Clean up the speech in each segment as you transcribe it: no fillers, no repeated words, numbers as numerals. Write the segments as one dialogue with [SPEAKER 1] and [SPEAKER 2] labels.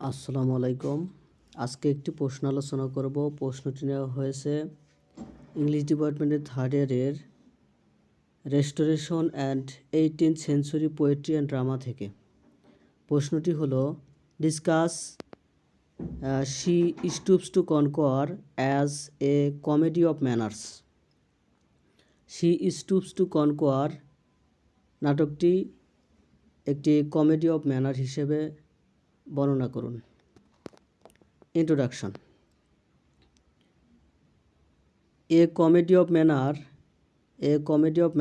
[SPEAKER 1] আসসালামু আলাইকুম। আজকে একটি প্রশ্ন আলোচনা করব। প্রশ্নটি নেওয়া হয়েছে ইংলিশ ডিপার্টমেন্টের থার্ড ইয়ারের restoration and 18th century poetry and drama থেকে। প্রশ্নটি হলো discuss she stoops to conquer as a comedy of manners. She stoops to conquer নাটকটি একটি কমেডি অফ ম্যানার হিসেবে বর্ণনা করুন। Introduction. A comedy of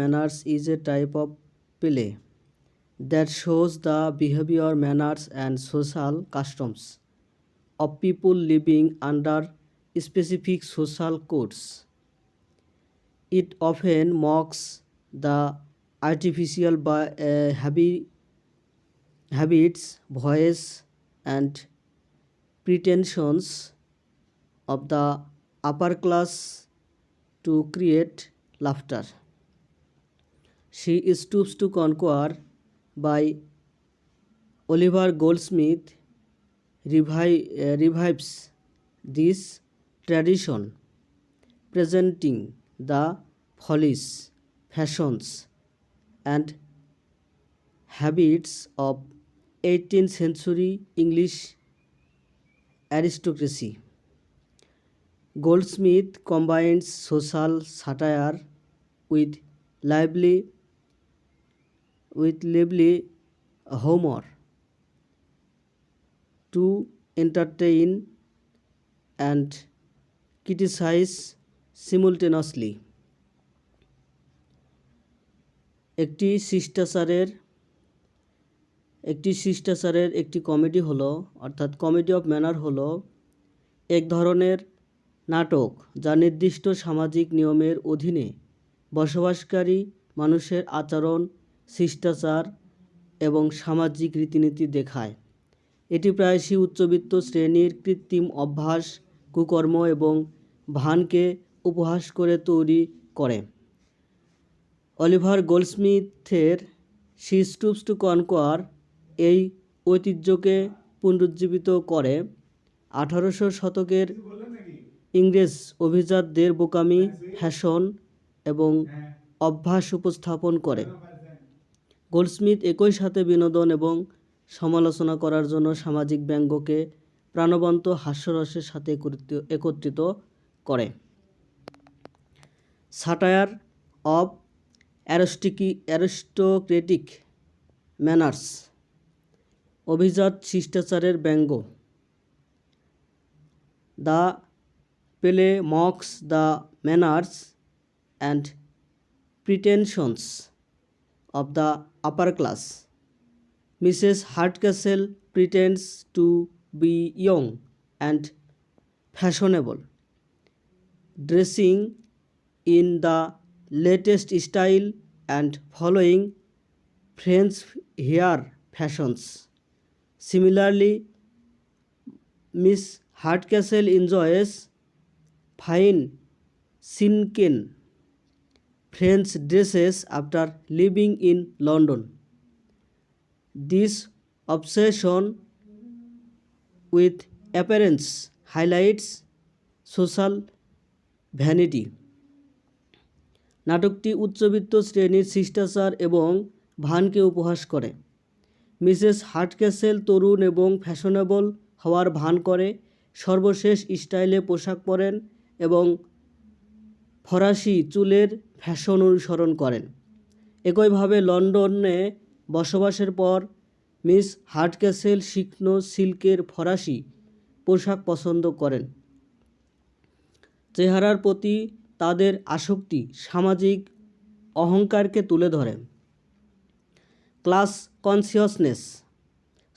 [SPEAKER 1] manners is a type of play that shows the behavior, manners, and social customs of people living under specific social codes. It often mocks the artificial habits, voice, and pretensions of the upper class to create laughter. She Stoops to Conquer by Oliver Goldsmith revives this tradition, presenting the follies, fashions, and habits of 18th century English aristocracy. Goldsmith combines social satire with lively humor to entertain and criticize simultaneously. একটি শিষ্টাচারের একটি comedy হলো, অর্থাৎ comedy of manner হলো এক ধরনের নাটক যা নির্দিষ্ট সামাজিক নিয়মের অধীনে বসবাসকারী মানুষের আচরণ, শিষ্টাচার এবং সামাজিক রীতিনীতি দেখায়। এটি প্রায়শই উচ্চবিত্ত শ্রেণীর কৃত্রিম অভ্যাস, কুকর্ম এবং ভানকে উপহাস করে তৈরি করে। অলিভার গোল্ডস্মিথের শি স্টুপস টু কনকোয়ার এই ঐতিহ্যকে পুনরুজ্জীবিত করে। 1800 শতকের ইংরেজ অভিজাতদের বোকামি, ফ্যাশন এবং অভ্যাস উপস্থাপন করে। গোল্ডস্মিথ একই সাথে বিনোদন এবং সমালোচনা করার জন্য সামাজিক ব্যঙ্গকে প্রাণবন্ত হাস্যরসের সাথে একত্রিত করে। সাটায়ার অফ অ্যারিস্টোক্রেটিক ম্যানার্স, অভিজাত শিষ্টাচারের ব্যঙ্গ। The play mocks the manners and pretensions of the upper class. Mrs. Hardcastle pretends to be young and fashionable, dressing in the latest style and following French hair fashions. Similarly, Miss Hardcastle enjoys fine silken French dresses after living in London. This obsession with appearance highlights social vanity. নাটকটি উচ্চবিত্ত শ্রেণীর শিষ্টাচার এবং ভানকে উপহাস করে। Mrs হার্টক্যাসেল তরুণ এবং fashionable হওয়ার ভান করে, সর্বশেষ স্টাইলে পোশাক পরেন এবং ফরাসি চুলের ফ্যাশন অনুসরণ করেন। একইভাবে লন্ডনে বসবাসের পর মিস হার্টক্যাসেল সিল্কের ফরাসি পোশাক পছন্দ করেন। চেহারার প্রতি তাদের আসক্তি সামাজিক অহংকারকে তুলে ধরে। ক্লাস কনসিয়াসনেস,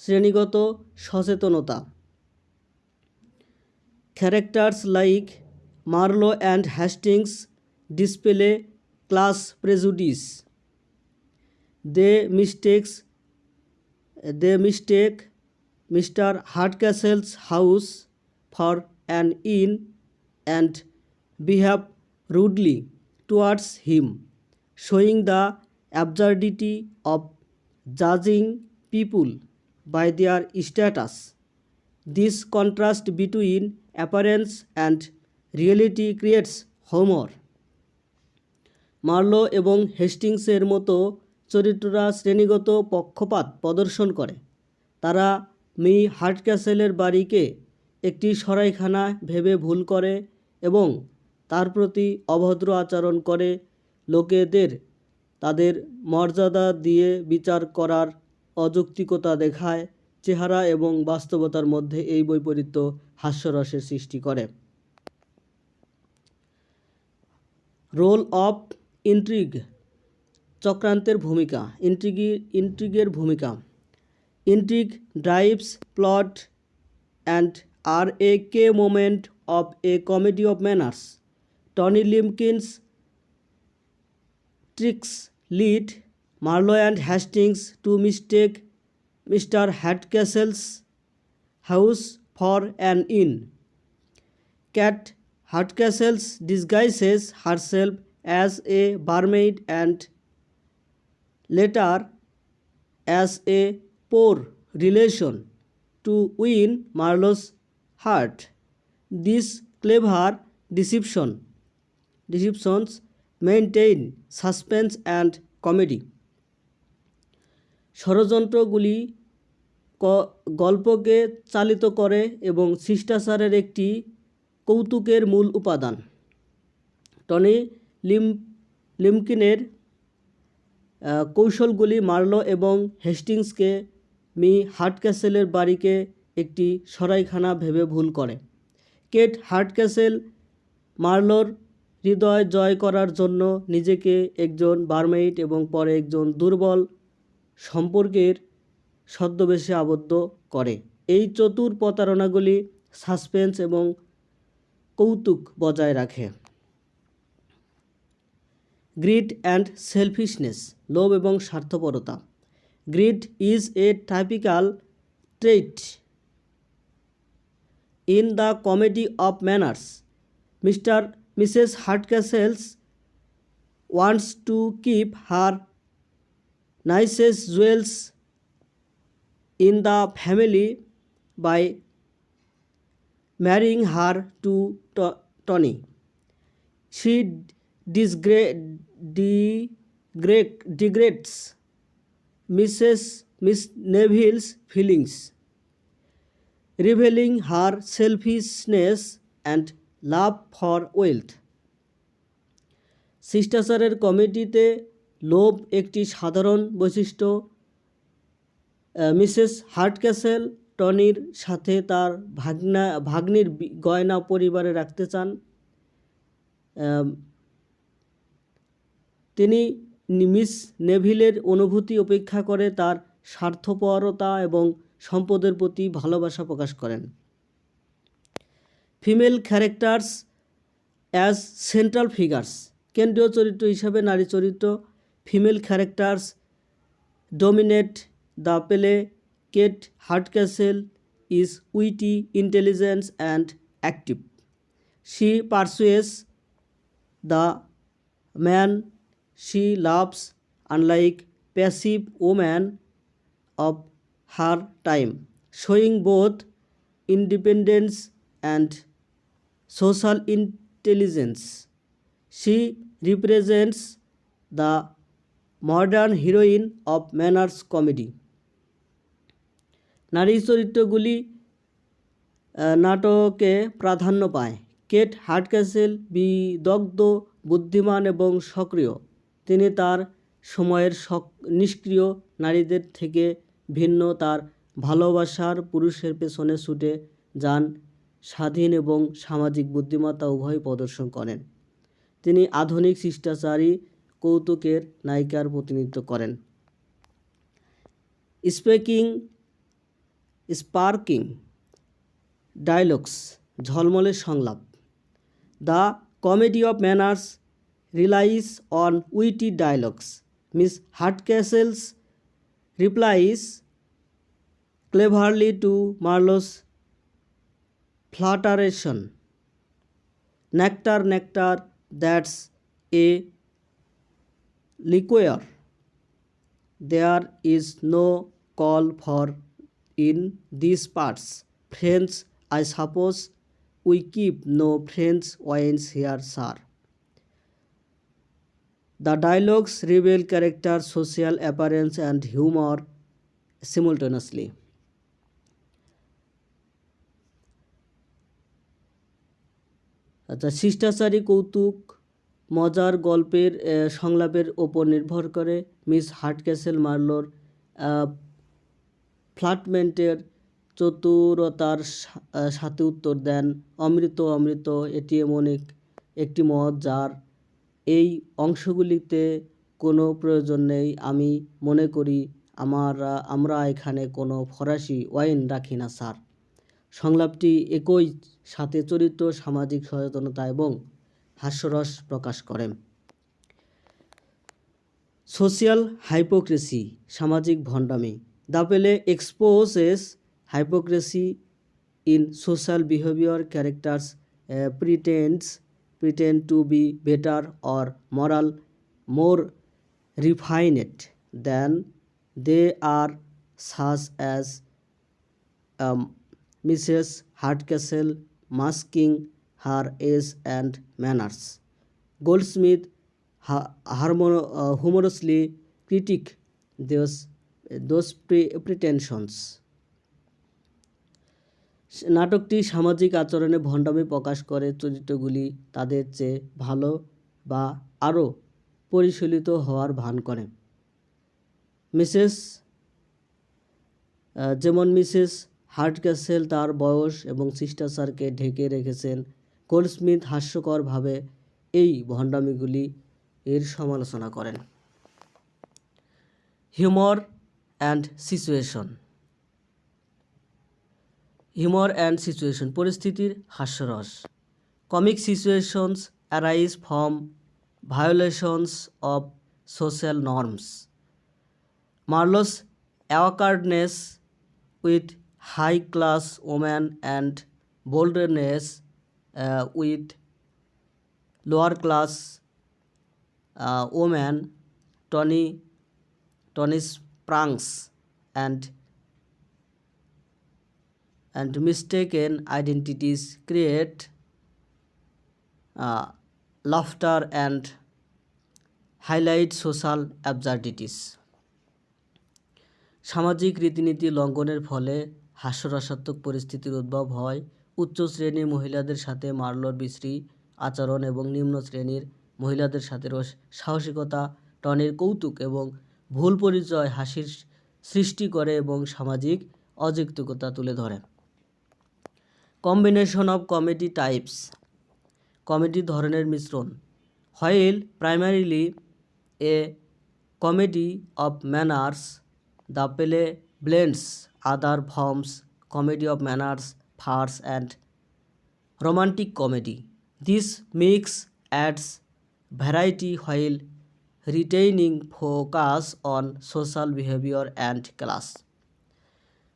[SPEAKER 1] শ্রেণীগত সচেতনতা। Characters like Marlowe and Hastings display class prejudice. They mistake Mr. Hardcastle's house for an inn and behave rudely towards him, showing the absurdity of judging people by their status. This contrast between appearance and reality creates humor. Marlowe এবং হেস্টিংসের মতো চরিত্ররা শ্রেণীগত পক্ষপাত প্রদর্শন করে। তারা me হার্টক্যাসেলের বাড়িকে একটি সরাইখানা ভেবে ভুল করে এবং তার প্রতি অভদ্র আচরণ করে। লোকেদের তাদের মর্যাদা দিয়ে বিচার করার অযৌক্তিকতা দেখায়। চেহারা এবং বাস্তবতার মধ্যে এই বৈপরীত্য হাস্যরসের সৃষ্টি করে। রোল অফ ইন্ট্রিগ, চক্রান্তের ভূমিকা। ইন্ট্রিগের ভূমিকা। Intrigue drives plot and are a key moment of a comedy of manners. Tony Lumpkins tricks lead Marlowe and Hastings to mistake Mr. Hardcastle's house for an inn. Kate Hardcastle disguises herself as a barmaid and later as a poor relation to win Marlowe's heart. This clever deceptions maintain suspense and comedy. ষড়যন্ত্রগুলি গল্পকে চালিত করে এবং শিষ্টাচারের একটি কৌতুকের মূল উপাদান। Tony লিম্পকিনের কৌশলগুলি Marlowe এবং হেস্টিংসকে me হার্টক্যাসেলের বাড়িকে একটি সরাইখানা ভেবে ভুল করে। কেট হার্টক্যাসেল মার্লোর হৃদয় জয় করার জন্য নিজেকে একজন বারমেইড এবং পরে একজন দুর্বল সম্পর্কের ছদ্মবেশে আবদ্ধ করে। এই চতুর প্রতারণাগুলি সাসপেন্স এবং কৌতুক বজায় রাখে। গ্রিড অ্যান্ড সেলফিশনেস, লোভ এবং স্বার্থপরতা। Greed is a typical trait in the comedy of manners. Mrs. Hardcastle wants to keep her nicest jewels in the family by marrying her to Tony. She degrades Miss Neville's feelings, revealing her selfishness and love for wealth. শিষ্টাচারের কমেডিতে লোভ একটি সাধারণ বৈশিষ্ট্য। Mrs হার্টক্যাসেল টনির সাথে তার ভাগ্নির গয়না পরিবারে রাখতে চান। তিনি মিস নেভিলের অনুভূতি উপেক্ষা করে তার স্বার্থপরতা এবং সম্পদের প্রতি ভালোবাসা প্রকাশ করেন। Female characters as central figures, কেন্দ্রীয় চরিত্র হিসাবে নারী চরিত্র। Female characters dominate the play. Kate Hardcastle is witty, intelligent and active. She pursues the man she loves, unlike passive woman of her time, showing both independence and social intelligence. She represents the modern heroine of manners comedy. নারী চরিত্রগুলি নাটকে প্রাধান্য পায়। Kate হার্টক্যাসেল বিদগ্ধ, বুদ্ধিমান এবং সক্রিয়। তিনি তার সময়ের নিষ্ক্রিয় নারীদের থেকে ভিন্ন। তার ভালোবাসার পুরুষের পেছনে ছুটে যান, স্বাধীন এবং সামাজিক বুদ্ধিমত্তা উভয় প্রদর্শন করেন। তিনি আধুনিক শিষ্টাচারী কৌতুকের নায়িকার প্রতিনিধিত্ব করেন। স্পার্কিং ডায়লগস, ঝলমলে সংলাপ। The comedy of manners relies on witty dialogues. Miss Hardcastle's replies cleverly to Marlowe's flirtation. Nectar, nectar, that's a liqueur. There is no call for in these parts. friends, I suppose we keep no friends wines here, sir. The dialogues reveal character, social appearance, and humor simultaneously. আচ্ছা, শিষ্টাচারী কৌতুক মজার গল্পের সংলাপের ওপর নির্ভর করে। Miss হার্টক্যাসেল মার্লোর ফ্ল্যাটমেন্টের চতুরতার সাথে উত্তর দেন, অমৃত অমৃত, এটি এমন একটি মদ যার এই অংশগুলিতে কোনো প্রয়োজন নেই। আমি মনে করি আমরা এখানে কোনো ফরাসি ওয়াইন রাখি না, স্যার। সংলাপটি একই সাথে চরিত্র, সামাজিক সচেতনতা এবং হাস্যরস প্রকাশ করে। সোশিয়াল হাইপোক্রেসি, সামাজিক ভণ্ডামি। The play exposes hypocrisy in social behavior. Characters pretend to be better or moral, more refined than they are, such as Mrs. Hardcastle masking her age and manners. Goldsmith humorously critique those pretensions. নাটকটি সামাজিক আচরণে ভণ্ডামি প্রকাশ করে। চরিত্রগুলি তাদের চেয়ে ভালো বা আরও পরিশীলিত হওয়ার ভান করে। যেমন মিসেস হার্টক্যাসেল তার বয়স এবং শিষ্টাচারকে ঢেকে রেখেছেন। গোল্ডস্মিথ হাস্যকরভাবে এই ভণ্ডামিগুলি এর সমালোচনা করেন। Humour and situation. পরিস্থিতির হাস্যরস। Comic situations arise from violations of social norms. Marlow's awkwardness with high class woman and boldness with lower class woman. Tony's pranks and mistaken identities create laughter and highlight social absurdities. সামাজিক রীতিনীতি লঙ্ঘনের ফলে হাস্যরসাত্মক পরিস্থিতির উদ্ভব হয়। উচ্চ শ্রেণীর মহিলাদের সাথে মার্লোর বিশ্রী আচরণ এবং নিম্ন শ্রেণীর মহিলাদের সাথে সাহসিকতা টনির কৌতুক এবং ভুল পরিচয় হাসির সৃষ্টি করে এবং সামাজিক অযৌক্তিকতা তুলে ধরে। Combination of comedy types. Comedy ধরনের মিশ্রণ। While primarily a comedy of manners, the play blends other forms, comedy of manners, farce, and romantic comedy. This mix adds variety while retaining focus on social behavior and class.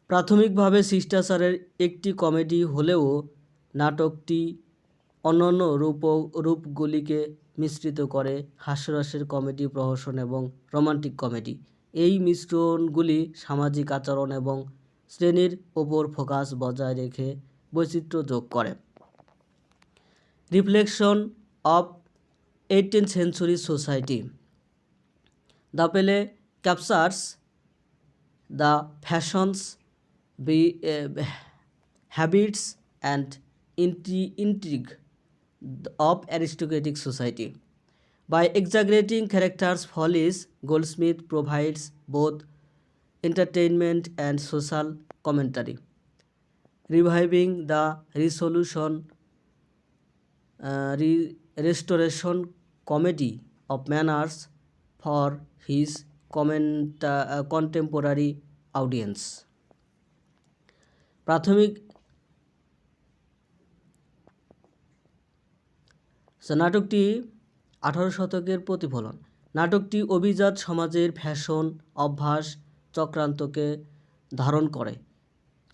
[SPEAKER 1] প্রাথমিকভাবে শিষ্টাচারের একটি comedy হলেও নাটকটি অন্যান্য রূপগুলিকে মিশ্রিত করে, হাস্যরসের comedy, প্রহসন এবং romantic comedy. এই মিশ্রণগুলি সামাজিক আচরণ এবং শ্রেণীর ওপর ফোকাস বজায় রেখে বৈচিত্র্য যোগ করে। Reflection of 18th century society. The play captures the fashions, habits, and intrigue of aristocratic society. By exaggerating characters' follies, Goldsmith provides both entertainment and social commentary, reviving the restoration comedy of manners for his contemporary audience. নাটকটি 18 শতকের প্রতিফলন। নাটকটি অভিজাত সমাজের fashion অভ্যাস চক্রান্তকে ধারণ করে।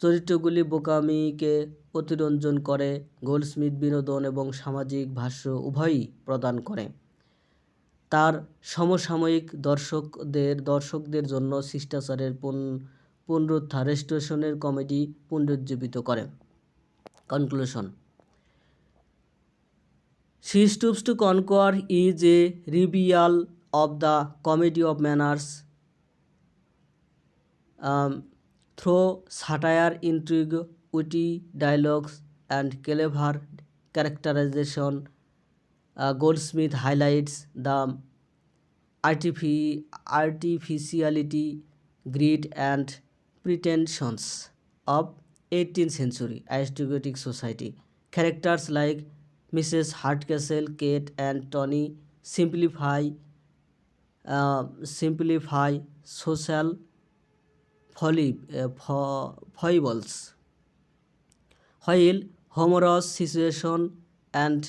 [SPEAKER 1] চরিত্রগুলি বোকামিকে অতিরঞ্জন করে। গোল্ডস্মিথ বিনোদন এবং সামাজিক ভাষ্য উভয়ই প্রদান করে। তার সমসাময়িক দর্শকদের জন্য শিষ্টাচারের পুনরুদ্ধার রেস্টোরেশনের কমেডি পুনরুজ্জীবিত করে। Conclusion, She Stoops to Conquer is a revival of the comedy of manners through satire, intrigue, witty dialogues, and clever characterization. Goldsmith highlights the artificiality, greed, and pretensions of 18th century aristocratic society. Characters like Mrs. Hardcastle, Kate, and Tony simplify social foibles, while humorous situation and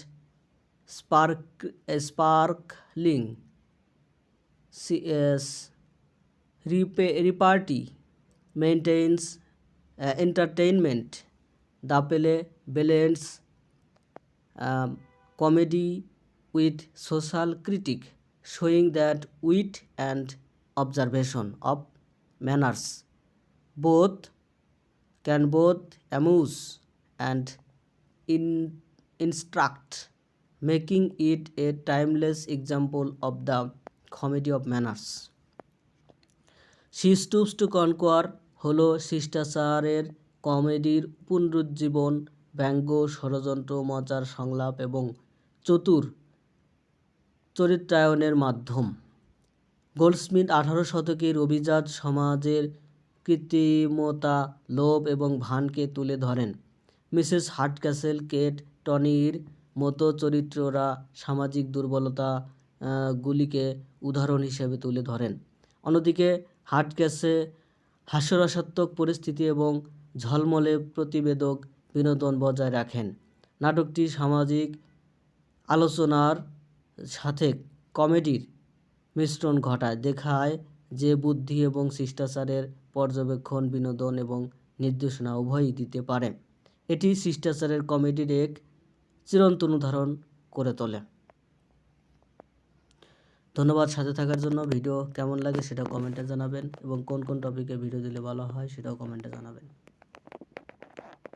[SPEAKER 1] sparkling repartee maintains entertainment. The play blends comedy with social critique, showing that wit and observation of manners can both amuse and instruct, making it a timeless example of the comedy of manners. She Stoops to Conquer হলো শিষ্টাচারের কমেডির পুনরুজ্জীবন, ব্যঙ্গ, ষড়যন্ত্র, মজার সংলাপ এবং চতুর চরিত্রায়নের মাধ্যম। Goldsmith 18 শতকের অভিজাত সমাজের কৃত্রিমতা, লোভ এবং ভানকে তুলে ধরেন। মিসেস হার্ডক্যাসল, কেট, টনির মতো চরিত্ররা সামাজিক দুর্বলতাগুলিকে উদাহরণ হিসেবে তুলে ধরেন। অন্যদিকে হার্ডক্যাসে হাস্যরসাত্মক পরিস্থিতি এবং ঝলমলে প্রতিবেদক বিনোদন বজায় রাখেন। নাটকটি সামাজিক আলোচনার সাথে কমেডির মিশ্রণ ঘটায়, দেখায় যে বুদ্ধি এবং শিষ্টাচারের পর্যবেক্ষণ বিনোদন এবং নির্দেশনা উভয়ই দিতে পারে। এটি শিষ্টাচারের কমেডির এক চিরন্তন উদাহরণ করে তোলে। ধন্যবাদ সাথে থাকার জন্য। ভিডিও কেমন লাগে সেটা কমেন্টে জানাবেন এবং কোন কোন টপিকে ভিডিও দিলে ভালো হয় সেটাও কমেন্টে জানাবেন।